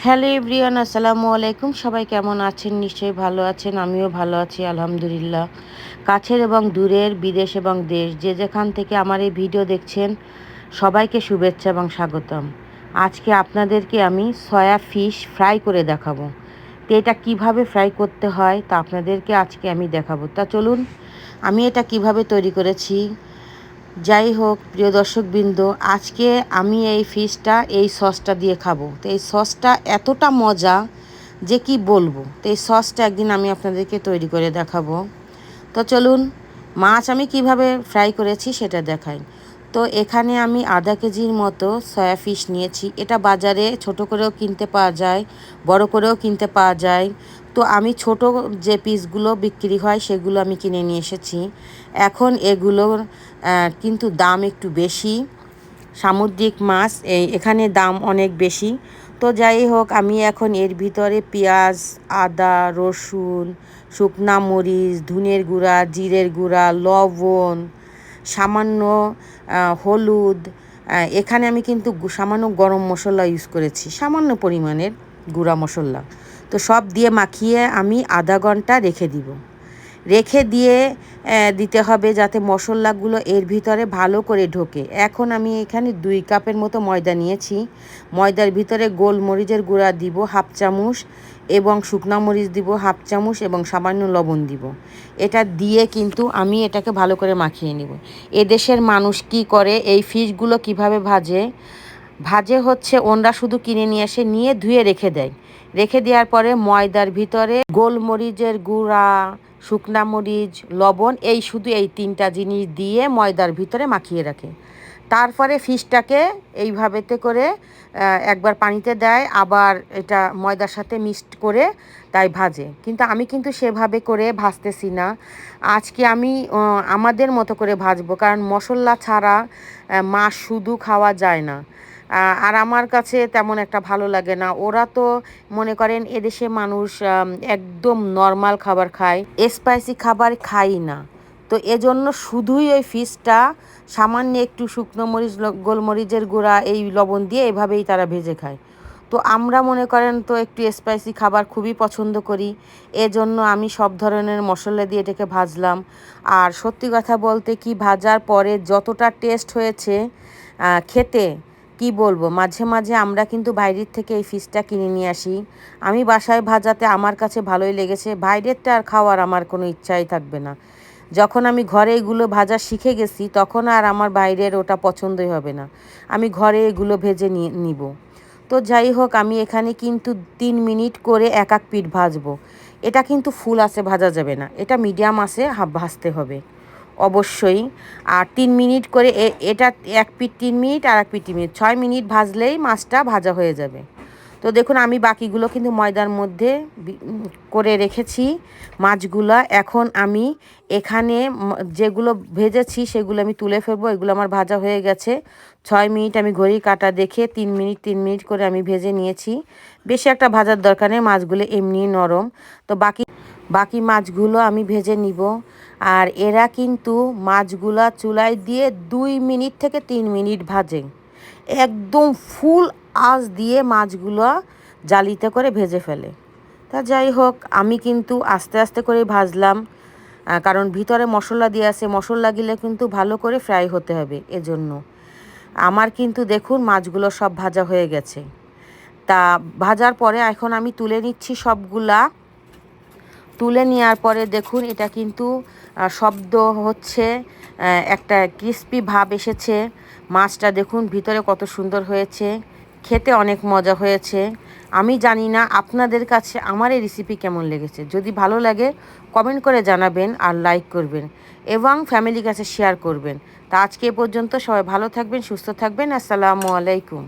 Hello everyone, আসসালামু আলাইকুম। সবাই কেমন আছেন? নিশ্চয়ই ভালো আছেন। আমিও ভালো আছি আলহামদুলিল্লাহ। কাছের এবং দূরের, বিদেশ এবং দেশ, যে যেখান থেকে আমার এই ভিডিও দেখছেন সবাইকে শুভেচ্ছা এবং স্বাগতম। আজকে আপনাদেরকে আমি সয়া ফিশ ফ্রাই করে দেখাবো। তো এটা কীভাবে ফ্রাই করতে হয় তা আপনাদেরকে আজকে আমি দেখাবো। তা চলুন আমি এটা কিভাবে তৈরি করেছি। যাই হোক প্রিয় দর্শকবৃন্দ, আজকে আমি এই ফিশটা এই সসটা দিয়ে খাবো। তো এই সসটা এতটা মজা যে কি বলবো। তো এই সসটা একদিন আমি আপনাদেরকে তৈরি করে দেখাবো। তো চলুন মাছ আমি কিভাবে ফ্রাই করেছি সেটা দেখাই। তো এখানে আমি আধা কেজির মতো সয়া ফিশ নিয়েছি। এটা বাজারে ছোট করেও কিনতে পাওয়া যায়, বড় করেও কিনতে পাওয়া যায়। তো আমি ছোট যে পিসগুলো বিক্রি হয় সেগুলো আমি কিনে নিয়ে এসেছি। এখন এগুলোর কিন্তু দাম একটু বেশি। সামুদ্রিক মাছ এখানে দাম অনেক বেশি। তো যাই হোক আমি এখন এর ভিতরে পেঁয়াজ, আদা, রসুন, শুকনা মরিচ, ধনের গুঁড়া, জিরের গুঁড়া, লবণ, সামান্য হলুদ, এখানে আমি কিন্তু সামান্য গরম মশলা ইউজ করেছি, সামান্য পরিমাণের গুঁড়া মশলা। তো সব দিয়ে মাখিয়ে আমি আধা ঘন্টা রেখে দিয়ে দিতে হবে যাতে মশলাগুলো এর ভিতরে ভালো করে ঢোকে। এখন আমি এখানে 2 কাপের মতো ময়দা নিয়েছি। ময়দার ভিতরে গোলমরিচের গুঁড়া দিব হাফ চামচ এবং শুকনা মরিচ দিব হাফ চামচ এবং সামান্য লবণ দিব। এটা দিয়ে কিন্তু আমি এটাকে ভালো করে মাখিয়ে নিব। এদেশের মানুষ কি করে, এই ফিশগুলো কিভাবে ভাজে হচ্ছে ওনরা শুধু কিনে নিয়ে এসে নিয়ে ধুয়ে রেখে দেওয়ার পরে ময়দার ভিতরে গোলমরিচের গুঁড়া, শুকনা মরিচ, লবণ, শুধু এই 3টা জিনিস দিয়ে ময়দার ভিতরে মাখিয়ে রাখে। তারপরে ফিশটাকে এইভাবেতে করে একবার পানিতে দেয়, আবার এটা ময়দার সাথে মিক্সড করে তাই ভাজে। কিন্তু আমি কিন্তু সেভাবে করে ভাজতেছি না। আজকে আমি আমাদের মতো করে ভাজবো, কারণ মশলা ছাড়া মাছ শুধু খাওয়া যায় না। আর আমার কাছে তেমন একটা ভালো লাগে না। ওরা তো মনে করেন এদেশে মানুষ একদম নর্মাল খাবার খায়, স্পাইসি খাবার খাই না। তো এজন্য শুধুই ওই ফিশটা সামান্য একটু শুকনো মরিচ, গোলমরিচের গুঁড়া, এই লবণ দিয়ে এভাবেই তারা ভেজে খায়। তো আমরা মনে করেন তো একটু স্পাইসি খাবার খুবই পছন্দ করি। এজন্য আমি সব ধরনের মশলা দিয়ে এটাকে ভাজলাম। আর সত্যি কথা বলতে কি, ভাজার পরে যতটা টেস্ট হয়েছে খেতে কি বলবো। মাঝে মাঝে আমরা কিন্তু বাইরের থেকে এই ফিশটা কিনে নিয়ে আসি। আমি বাসায় ভাজাতে আমার কাছে ভালোই লেগেছে। বাইরেরটা আর খাওয়ার আমার কোনো ইচ্ছাই থাকবে না। যখন আমি ঘরে এগুলো ভাজা শিখে গেছি তখন আর আমার বাইরের ওটা পছন্দই হবে না। আমি ঘরে এগুলো ভেজে নিব। তো যাই হোক আমি এখানে কিন্তু 3 মিনিট করে এক এক পিঠ ভাজবো। এটা কিন্তু ফুল আছে ভাজা যাবে না, এটা মিডিয়াম আছে ভাজতে হবে অবশ্যই। আর 3 মিনিট করে এটা এক পিঠ 3 মিনিট আর এক পিঠ 3 মিনিট, 6 মিনিট ভাজলেই মাছটা ভাজা হয়ে যাবে। তো দেখুন আমি বাকিগুলো কিন্তু ময়দার মধ্যে করে রেখেছি মাছগুলো। এখন আমি এখানে যেগুলো ভেজেছি সেগুলো আমি তুলে ফেলবো। এগুলো আমার ভাজা হয়ে গেছে। 6 মিনিট আমি ঘড়ির কাঁটা দেখে 3 মিনিট 3 মিনিট করে আমি ভেজে নিয়েছি। বেশি একটা ভাজার দরকার নেই, মাছগুলো এমনি নরম। তো বাকি মাছগুলো আমি ভেজে নিব। আর এরা কিন্তু মাছগুলা চুলায় দিয়ে 2 মিনিট থেকে 3 মিনিট ভাজে, একদম ফুল আঁচ দিয়ে মাছগুলো জালিতে করে ভেজে ফেলে। তা যাই হোক আমি কিন্তু আস্তে আস্তে করে ভাজলাম, কারণ ভিতরে মশলা দিয়ে আছে, মশলা গিলে কিন্তু ভালো করে ফ্রাই হতে হবে। এজন্য আমার কিন্তু দেখুন মাছগুলো সব ভাজা হয়ে গেছে। তা ভাজার পরে এখন আমি তুলে নিচ্ছি সবগুলা। তুলে নেওয়ার পরে দেখুন এটা কিন্তু শব্দ হচ্ছে, একটা ক্রিস্পি ভাব এসেছে। মাছটা দেখুন ভিতরে কত সুন্দর হয়েছে, খেতে অনেক মজা হয়েছে। আমি জানি না আপনাদের কাছে আমার এই রেসিপি কেমন লেগেছে। যদি ভালো লাগে কমেন্ট করে জানাবেন আর লাইক করবেন এবং ফ্যামিলির কাছে শেয়ার করবেন। তা আজকে এ পর্যন্ত, সবাই ভালো থাকবেন, সুস্থ থাকবেন। আসসালামু আলাইকুম।